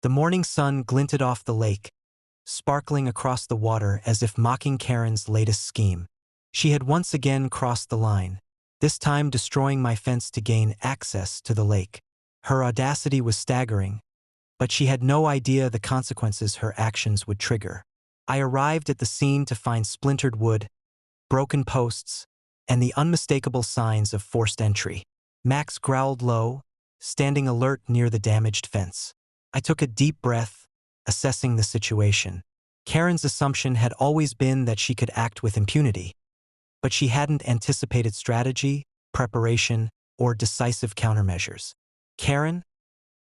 The morning sun glinted off the lake, sparkling across the water as if mocking Karen's latest scheme. She had once again crossed the line, this time destroying my fence to gain access to the lake. Her audacity was staggering, but she had no idea the consequences her actions would trigger. I arrived at the scene to find splintered wood, broken posts, and the unmistakable signs of forced entry. Max growled low, standing alert near the damaged fence. I took a deep breath, assessing the situation. Karen's assumption had always been that she could act with impunity, but she hadn't anticipated strategy, preparation, or decisive countermeasures. "Karen?"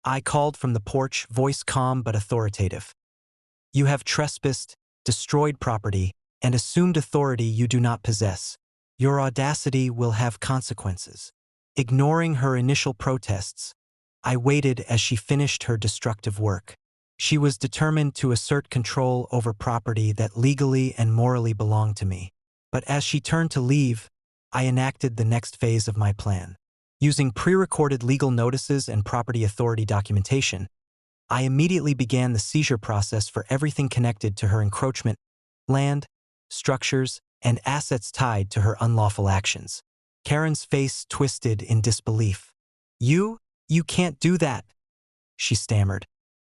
I called from the porch, voice calm but authoritative. "You have trespassed, destroyed property, and assumed authority you do not possess. Your audacity will have consequences." Ignoring her initial protests, I waited as she finished her destructive work. She was determined to assert control over property that legally and morally belonged to me. But as she turned to leave, I enacted the next phase of my plan. Using pre-recorded legal notices and property authority documentation, I immediately began the seizure process for everything connected to her encroachment, land, structures, and assets tied to her unlawful actions. Karen's face twisted in disbelief. You can't do that," she stammered,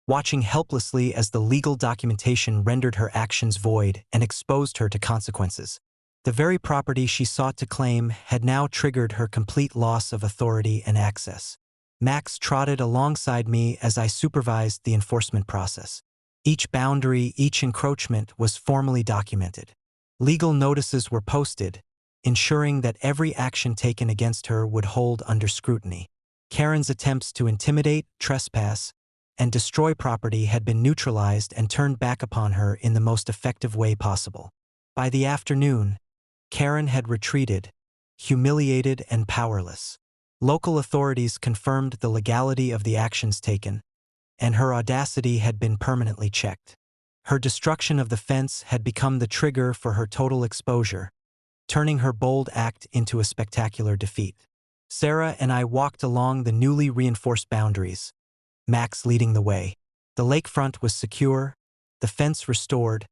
watching helplessly as the legal documentation rendered her actions void and exposed her to consequences. The very property she sought to claim had now triggered her complete loss of authority and access. Max trotted alongside me as I supervised the enforcement process. Each boundary, each encroachment was formally documented. Legal notices were posted, ensuring that every action taken against her would hold under scrutiny. Karen's attempts to intimidate, trespass, and destroy property had been neutralized and turned back upon her in the most effective way possible. By the afternoon, Karen had retreated, humiliated and powerless. Local authorities confirmed the legality of the actions taken, and her audacity had been permanently checked. Her destruction of the fence had become the trigger for her total exposure, turning her bold act into a spectacular defeat. Sarah and I walked along the newly reinforced boundaries, Max leading the way. The lakefront was secure, the fence restored,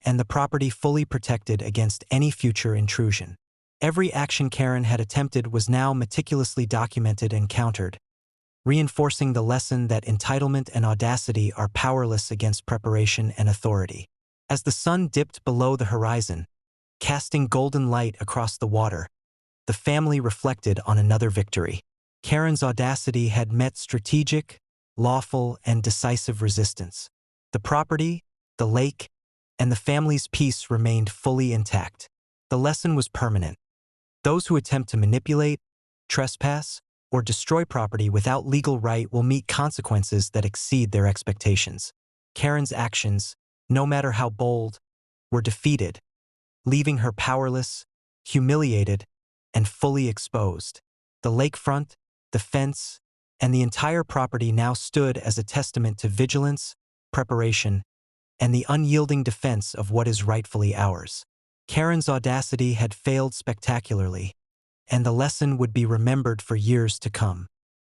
and the property fully protected against any future intrusion. Every action Karen had attempted was now meticulously documented and countered, reinforcing the lesson that entitlement and audacity are powerless against preparation and authority. As the sun dipped below the horizon, casting golden light across the water, the family reflected on another victory. Karen's audacity had met strategic, lawful, and decisive resistance. The property, the lake, and the family's peace remained fully intact. The lesson was permanent. Those who attempt to manipulate, trespass, or destroy property without legal right will meet consequences that exceed their expectations. Karen's actions, no matter how bold, were defeated, leaving her powerless, humiliated, and fully exposed. The lakefront, the fence, and the entire property now stood as a testament to vigilance, preparation, and the unyielding defense of what is rightfully ours. Karen's audacity had failed spectacularly, and the lesson would be remembered for years to come.